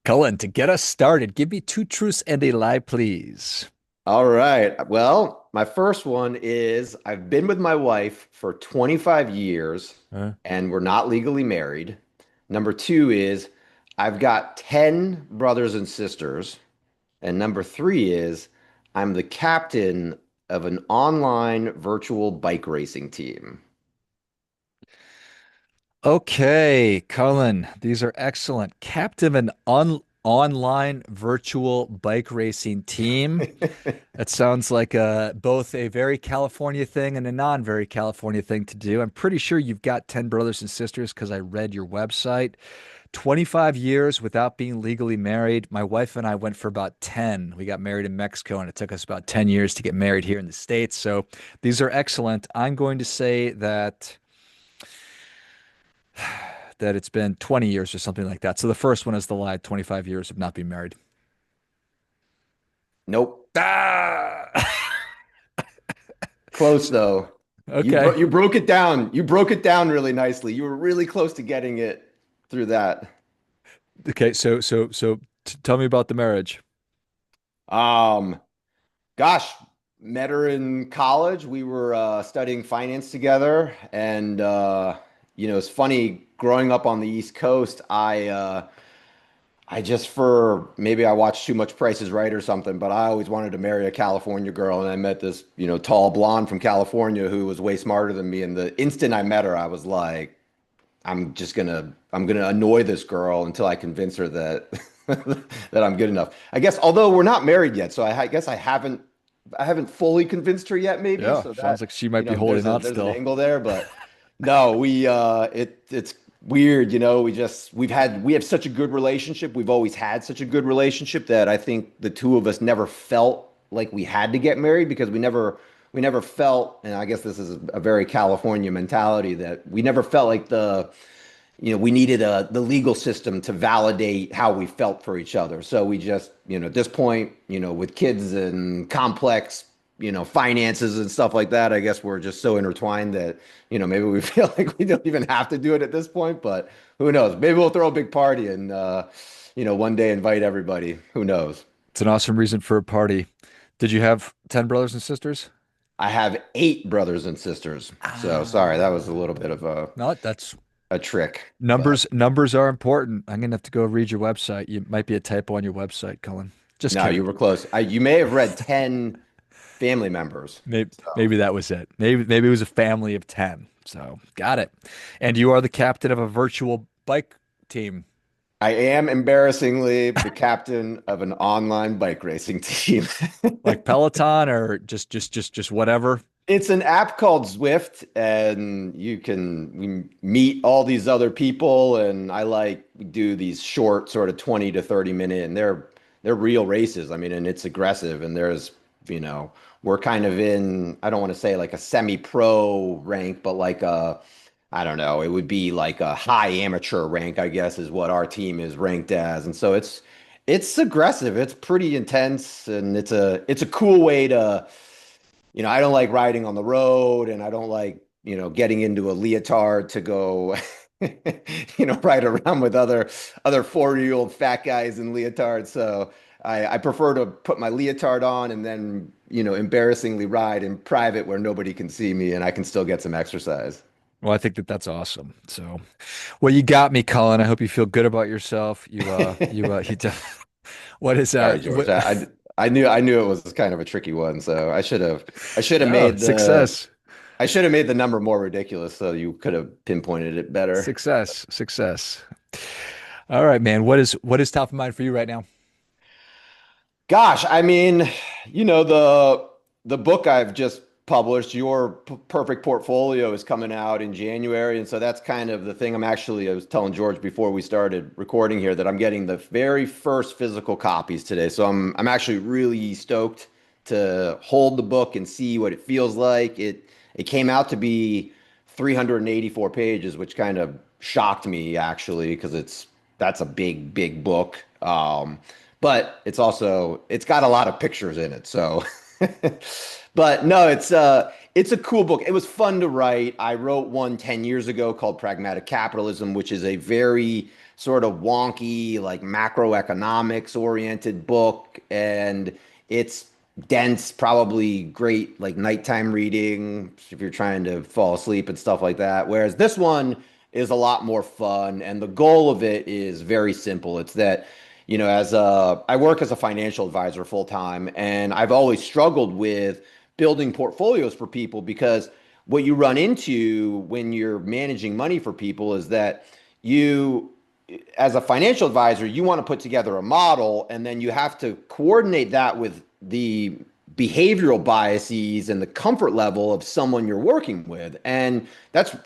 Cullen, to get us started, give me two truths and a lie, please. All right. Well, my first one is I've been with my wife for 25 years Huh? and we're not legally married. Number two is I've got 10 brothers and sisters. And number three is I'm the captain of an online virtual bike racing team. Okay, Cullen, these are excellent. Captive and online virtual bike racing team. That sounds like both a very California thing and a non-very California thing to do. I'm pretty sure you've got 10 brothers and sisters because I read your website. 25 years without being legally married. My wife and I went for about 10. We got married in Mexico, and it took us about 10 years to get married here in the States. So these are excellent. I'm going to say that it's been 20 years or something like that. So the first one is the lie, 25 years of not being married. Nope. Ah! Close though. Okay. You broke it down. You broke it down really nicely. You were really close to getting it through that. Okay. So tell me about the marriage. Um, Gosh, met her in college. We were studying finance together, and it's funny growing up on the East Coast. I just for maybe I watched too much Price is Right or something, but I always wanted to marry a California girl, and I met this tall blonde from California who was way smarter than me. And the instant I met her, I was like, I'm gonna annoy this girl until I convince her that that I'm good enough. I guess although we're not married yet, so I guess I haven't fully convinced her yet, maybe. Yeah. So Sounds that, like she might be there's holding a out there's an still. angle there, but no, it's weird, we have such a good relationship. We've always had such a good relationship that I think the two of us never felt like we had to get married because we never felt, and I guess this is a very California mentality that we never felt like we needed the legal system to validate how we felt for each other. So we just, at this point, with kids and complex, finances and stuff like that, I guess we're just so intertwined that, maybe we feel like we don't even have to do it at this point, but who knows? Maybe we'll throw a big party and, one day invite everybody. Who knows? It's an awesome reason for a party. Did you have 10 brothers and sisters? I have 8 brothers and sisters. So sorry, that was a little bit of No, that's a trick, but numbers are important. I'm gonna have to go read your website. You might be a typo on your website, Cullen. Just no, you kidding. were close. You may have read 10 family members. Maybe that was it. Maybe it was a family of 10. So got it. And you are the captain of a virtual bike team, I am embarrassingly the captain of an online bike racing team. like Peloton or just whatever. It's an app called Zwift, and we meet all these other people, and we do these short, sort of 20 to 30 minute, and they're real races. I mean, and it's aggressive, and you know, we're kind of in, I don't want to say like a semi-pro rank, but I don't know, it would be like a high amateur rank, I guess, is what our team is ranked as. And so it's aggressive, it's pretty intense, and it's a cool way to, I don't like riding on the road, and I don't like, getting into a leotard to go, ride around with other 40-year-old fat guys in leotards. So I prefer to put my leotard on and then, embarrassingly ride in private where nobody can see me and I can still get some exercise. Well, I think that's awesome. So, well, you got me, Colin. I hope you feel good about yourself. What is Sorry, George. what, I knew it was kind of a tricky one, so I should have no, made the success, I should have made the number more ridiculous so you could have pinpointed it better. success. All right, man. What is top of mind for you right now? Gosh, I mean, the book I've just published, Your Perfect Portfolio, is coming out in January, and so that's kind of the thing. I was telling George before we started recording here that I'm getting the very first physical copies today. So I'm actually really stoked to hold the book and see what it feels like. It came out to be 384 pages, which kind of shocked me actually, because that's a big book. But it's got a lot of pictures in it. So, but no, it's a cool book. It was fun to write. I wrote one 10 years ago called Pragmatic Capitalism, which is a very sort of wonky, like macroeconomics oriented book. And it's dense, probably great like nighttime reading if you're trying to fall asleep and stuff like that. Whereas this one is a lot more fun. And the goal of it is very simple. It's that, I work as a financial advisor full time, and I've always struggled with building portfolios for people because what you run into when you're managing money for people is that you as a financial advisor, you want to put together a model and then you have to coordinate that with the behavioral biases and the comfort level of someone you're working with. And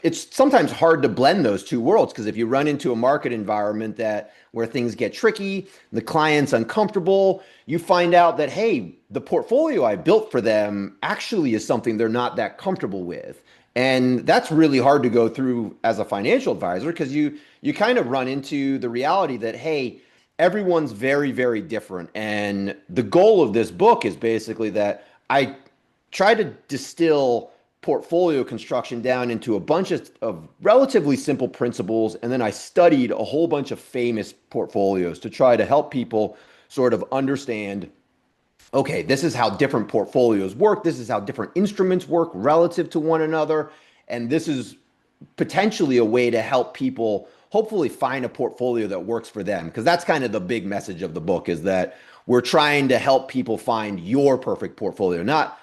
it's sometimes hard to blend those two worlds because if you run into a market environment that where things get tricky, the client's uncomfortable, you find out that, hey, the portfolio I built for them actually is something they're not that comfortable with. And that's really hard to go through as a financial advisor because you kind of run into the reality that, hey, everyone's very, very different. And the goal of this book is basically that I try to distill portfolio construction down into a bunch of relatively simple principles. And then I studied a whole bunch of famous portfolios to try to help people sort of understand, okay, this is how different portfolios work. This is how different instruments work relative to one another. And this is potentially a way to help people hopefully find a portfolio that works for them. Because that's kind of the big message of the book is that we're trying to help people find your perfect portfolio. Not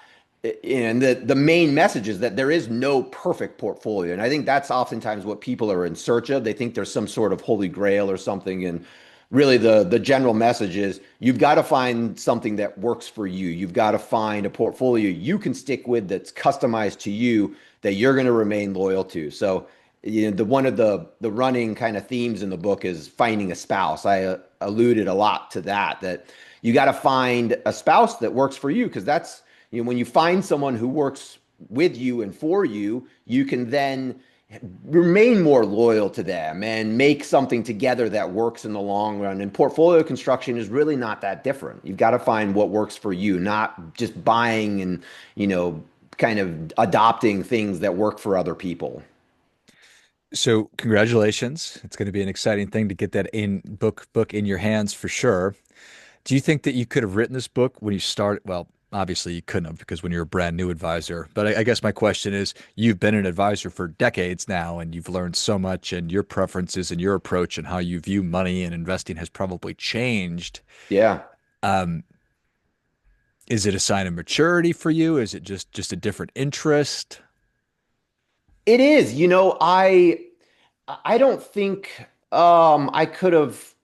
and the main message is that there is no perfect portfolio. And I think that's oftentimes what people are in search of. They think there's some sort of holy grail or something. And really the general message is you've got to find something that works for you. You've got to find a portfolio you can stick with that's customized to you that you're going to remain loyal to. So, the one of the running kind of themes in the book is finding a spouse. I alluded a lot to that you got to find a spouse that works for you because that's, when you find someone who works with you and for you, you can then remain more loyal to them and make something together that works in the long run. And portfolio construction is really not that different. You've got to find what works for you, not just buying and, kind of adopting things that work for other people. So congratulations. It's going to be an exciting thing to get that in book in your hands for sure. Do you think that you could have written this book when you started? Well, obviously you couldn't have because when you're a brand new advisor. But I guess my question is, you've been an advisor for decades now and you've learned so much and your preferences and your approach and how you view money and investing has probably changed. Yeah. Um, is it a sign of maturity for you? Is it just a different interest? It is. I don't think I could have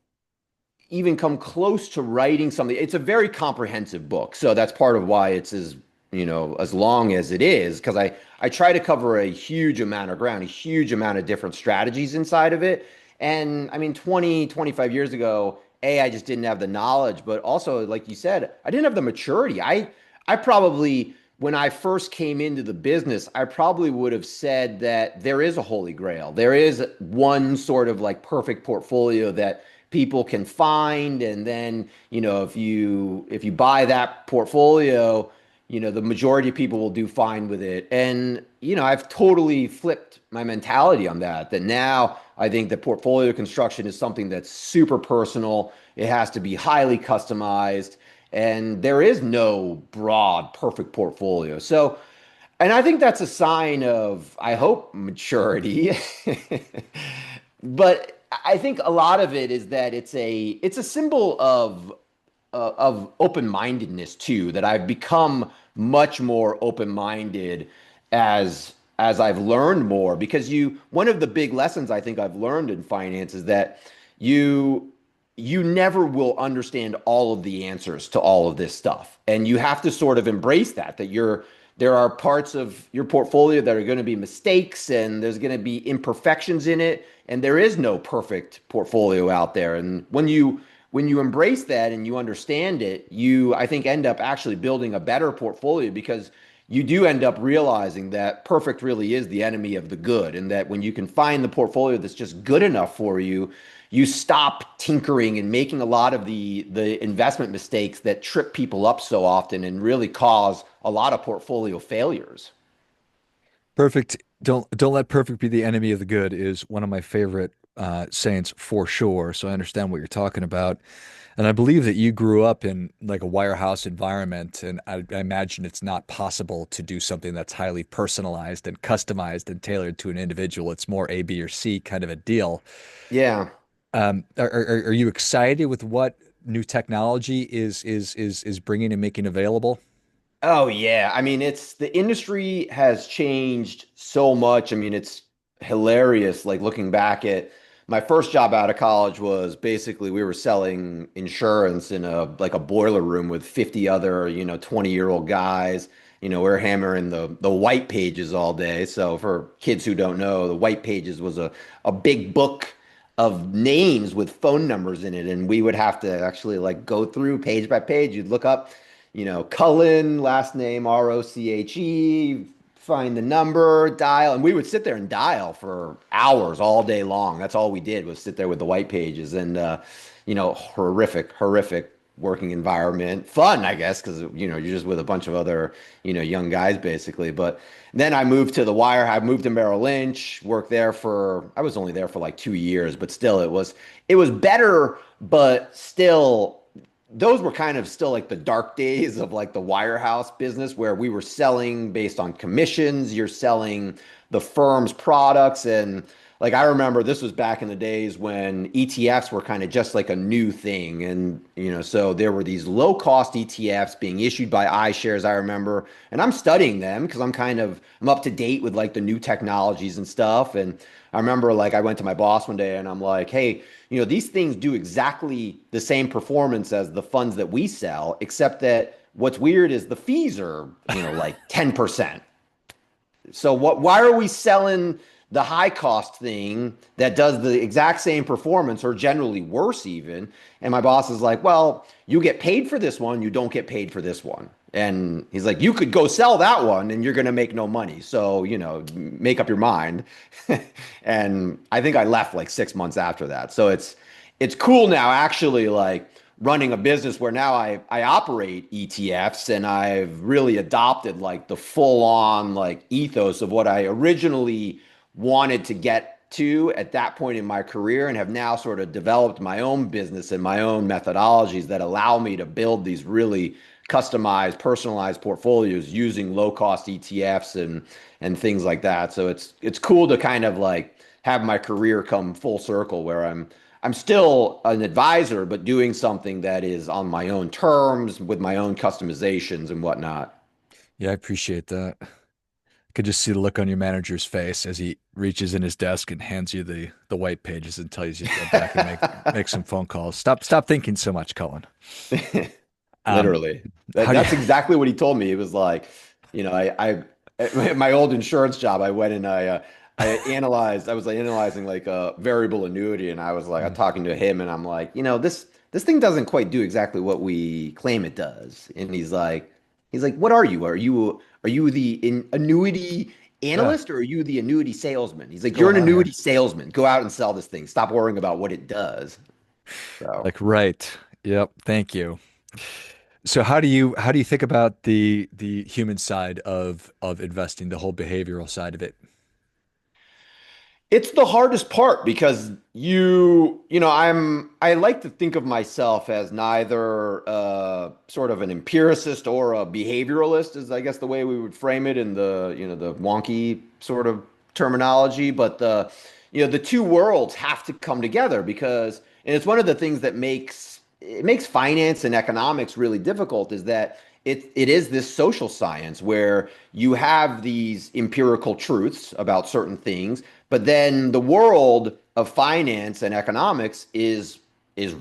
even come close to writing something. It's a very comprehensive book. So that's part of why it's as long as it is, because I try to cover a huge amount of ground, a huge amount of different strategies inside of it. And I mean, 25 years ago, I just didn't have the knowledge, but also, like you said, I didn't have the maturity. I probably, when I first came into the business, I probably would have said that there is a holy grail. There is one sort of like perfect portfolio that people can find, and then, if you buy that portfolio, the majority of people will do fine with it. And, I've totally flipped my mentality on that now I think that portfolio construction is something that's super personal. It has to be highly customized, and there is no broad, perfect portfolio. So, and I think that's a sign of, I hope, maturity. But I think a lot of it is that it's a symbol of open-mindedness too, that I've become much more open-minded as I've learned more. Because one of the big lessons I think I've learned in finance is that you you never will understand all of the answers to all of this stuff. And you have to sort of embrace that there are parts of your portfolio that are going to be mistakes and there's going to be imperfections in it. And there is no perfect portfolio out there. And when you embrace that and you understand it, you, I think, end up actually building a better portfolio because you do end up realizing that perfect really is the enemy of the good. And that when you can find the portfolio that's just good enough for you, you stop tinkering and making a lot of the investment mistakes that trip people up so often and really cause a lot of portfolio failures. Perfect. Don't let perfect be the enemy of the good is one of my favorite sayings for sure. So I understand what you're talking about. And I believe that you grew up in like a wirehouse environment, and I imagine it's not possible to do something that's highly personalized and customized and tailored to an individual. It's more A, B, or C kind of a deal. Yeah. Are you excited with what new technology is bringing and making available? Oh yeah. I mean, it's the industry has changed so much. I mean, it's hilarious. Like looking back at my first job out of college was basically we were selling insurance in a like a boiler room with 50 other, 20-year-old guys. We're hammering the white pages all day. So for kids who don't know, the white pages was a big book of names with phone numbers in it. And we would have to actually like go through page by page. You'd look up Cullen, last name Roche, find the number, dial, and we would sit there and dial for hours all day long. That's all we did was sit there with the white pages and horrific working environment. Fun, I guess, because you're just with a bunch of other, young guys basically. But then I moved to the wire. I moved to Merrill Lynch, worked there for I was only there for like 2 years, but still it was better, but still those were kind of still like the dark days of like the wirehouse business where we were selling based on commissions. You're selling the firm's products. And like I remember this was back in the days when ETFs were kind of just like a new thing. And, so there were these low cost ETFs being issued by iShares, I remember. And I'm studying them because I'm up to date with like the new technologies and stuff. And I remember like I went to my boss one day and I'm like, hey, these things do exactly the same performance as the funds that we sell, except that what's weird is the fees are, like 10%. So why are we selling the high cost thing that does the exact same performance or generally worse even? And my boss is like, well, you get paid for this one, you don't get paid for this one. And he's like, you could go sell that one and you're going to make no money. So, make up your mind. And I think I left like 6 months after that. So it's cool now actually like running a business where now I operate ETFs and I've really adopted like the full on like ethos of what I originally wanted to get to at that point in my career and have now sort of developed my own business and my own methodologies that allow me to build these really customized, personalized portfolios using low cost ETFs and things like that. So it's cool to kind of like have my career come full circle where I'm still an advisor, but doing something that is on my own terms with my own customizations and whatnot. Yeah, I appreciate that. I could just see the look on your manager's face as he reaches in his desk and hands you the white pages and tells you to go back and make some phone calls. Stop thinking so much, Cullen. Um, Literally. how do you? That's exactly what he told me. It was like, at my old insurance job, I went and I was like analyzing like a variable annuity and I was like, I'm talking to him and I'm like, this thing doesn't quite do exactly what we claim it does. And he's like, what are you? Are you the annuity Yeah, analyst or are you the annuity salesman? He's like, what's you're going an on here? annuity salesman. Go out and sell this thing. Stop worrying about what it does. So. Like, right. Yep. Thank you. So how do you think about the human side of investing, the whole behavioral side of it? It's the hardest part because I like to think of myself as neither sort of an empiricist or a behavioralist is I guess the way we would frame it in the wonky sort of terminology, but the two worlds have to come together because and it's one of the things that makes finance and economics really difficult is that it is this social science where you have these empirical truths about certain things, but then the world of finance and economics is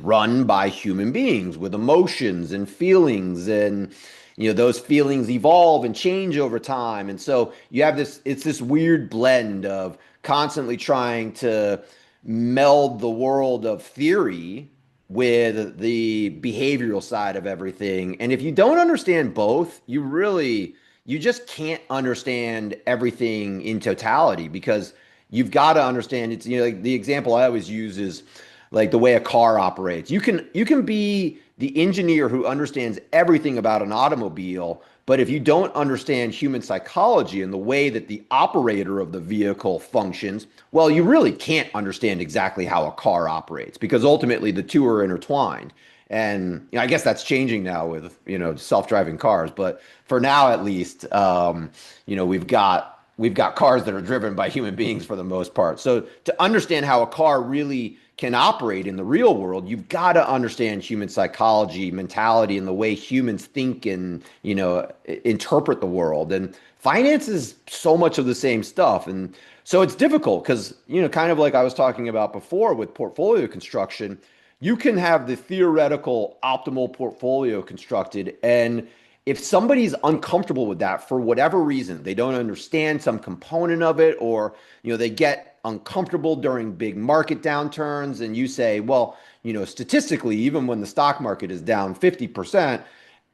run by human beings with emotions and feelings and those feelings evolve and change over time. And so you have it's this weird blend of constantly trying to meld the world of theory with the behavioral side of everything. And if you don't understand both, you just can't understand everything in totality because you've got to understand it's like the example I always use is like the way a car operates. You can be the engineer who understands everything about an automobile, But if you don't understand human psychology and the way that the operator of the vehicle functions, well, you really can't understand exactly how a car operates because ultimately the two are intertwined. And I guess that's changing now with self-driving cars. But for now, at least, we've got cars that are driven by human beings for the most part. So to understand how a car really can operate in the real world, you've got to understand human psychology, mentality, and the way humans think and interpret the world. And finance is so much of the same stuff. And so it's difficult because kind of like I was talking about before with portfolio construction, you can have the theoretical optimal portfolio constructed, and if somebody's uncomfortable with that for whatever reason, they don't understand some component of it, or they get uncomfortable during big market downturns, and you say, well, statistically, even when the stock market is down 50%,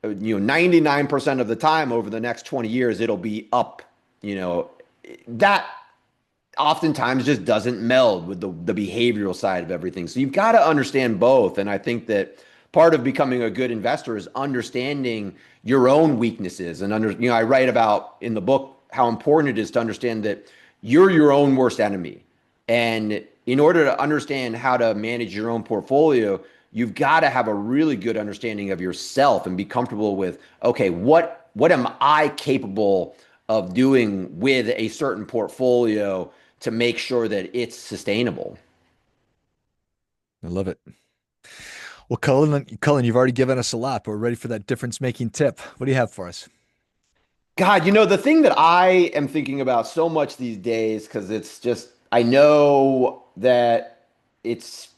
99% of the time over the next 20 years, it'll be up, that oftentimes just doesn't meld with the behavioral side of everything. So you've got to understand both. And I think that part of becoming a good investor is understanding your own weaknesses. And I write about in the book how important it is to understand that you're your own worst enemy. And in order to understand how to manage your own portfolio, you've got to have a really good understanding of yourself and be comfortable with, okay, what am I capable of doing with a certain portfolio to make sure that it's sustainable. I love it. Well, Cullen, you've already given us a lot, but we're ready for that difference-making tip. What do you have for us? God, the thing that I am thinking about so much these days, because it's just, I know that it's,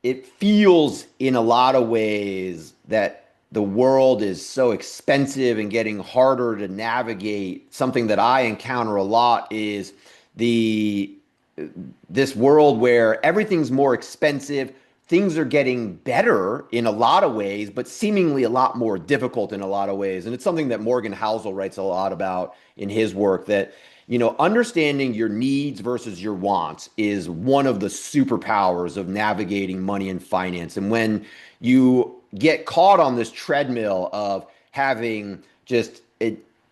it feels in a lot of ways that the world is so expensive and getting harder to navigate. Something that I encounter a lot is the this world where everything's more expensive. Things are getting better in a lot of ways, but seemingly a lot more difficult in a lot of ways. And it's something that Morgan Housel writes a lot about in his work that, understanding your needs versus your wants is one of the superpowers of navigating money and finance. And when you get caught on this treadmill of having just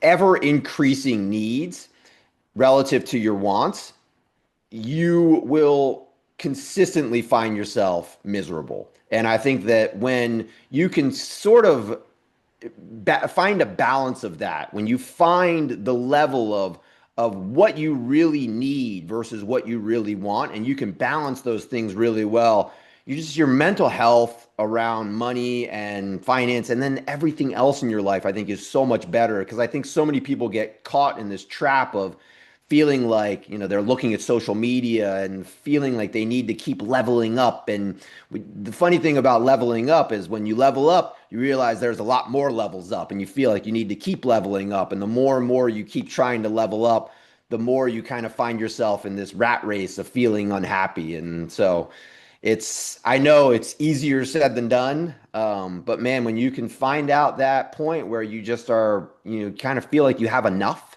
ever increasing needs relative to your wants, you will consistently find yourself miserable. And I think that when you can sort of find a balance of that, when you find the level of what you really need versus what you really want, and you can balance those things really well, your mental health around money and finance, and then everything else in your life, I think is so much better. Because I think so many people get caught in this trap of feeling like they're looking at social media and feeling like they need to keep leveling up. And the funny thing about leveling up is when you level up, you realize there's a lot more levels up, and you feel like you need to keep leveling up. And the more and more you keep trying to level up, the more you kind of find yourself in this rat race of feeling unhappy. And so I know it's easier said than done. But man, when you can find out that point where you just are, kind of feel like you have enough,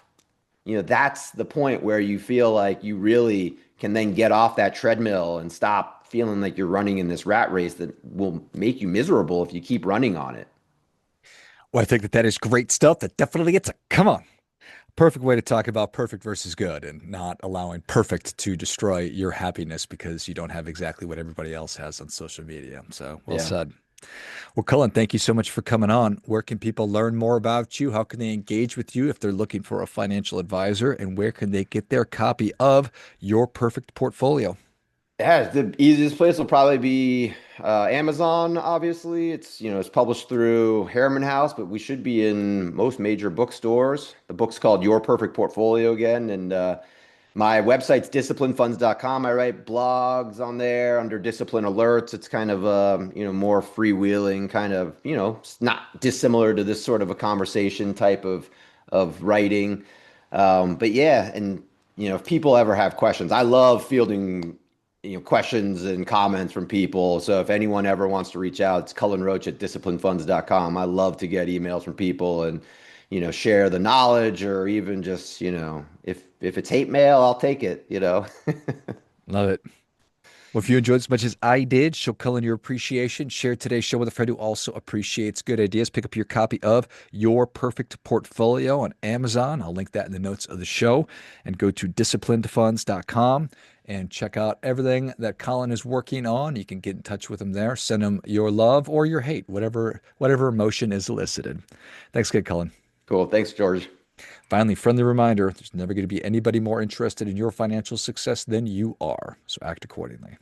that's the point where you feel like you really can then get off that treadmill and stop feeling like you're running in this rat race that will make you miserable if you keep running on it. Well, I think that is great stuff. That definitely gets a come on. Perfect way to talk about perfect versus good and not allowing perfect to destroy your happiness because you don't have exactly what everybody else has on social media. So well Yeah. said. Well, Cullen, thank you so much for coming on. Where can people learn more about you? How can they engage with you if they're looking for a financial advisor? And where can they get their copy of Your Perfect Portfolio? Yeah, the easiest place will probably be Amazon, obviously. It's published through Harriman House, but we should be in most major bookstores. The book's called Your Perfect Portfolio again, and my website's disciplinefunds.com. I write blogs on there under discipline alerts. It's kind of more freewheeling, kind of, it's not dissimilar to this sort of a conversation type of writing. But yeah, and if people ever have questions, I love fielding questions and comments from people. So if anyone ever wants to reach out, it's Cullen Roche at disciplinefunds.com. I love to get emails from people and share the knowledge, or even just if it's hate mail, I'll take it. Love it. Well, if you enjoyed as much as I did, show Cullen your appreciation. Share today's show with a friend who also appreciates good ideas. Pick up your copy of Your Perfect Portfolio on Amazon. I'll link that in the notes of the show. And go to disciplinedfunds.com and check out everything that Colin is working on. You can get in touch with him there. Send him your love or your hate, whatever emotion is elicited. Thanks again, Colin. Cool. Thanks, George. Finally, friendly reminder, there's never going to be anybody more interested in your financial success than you are. So act accordingly.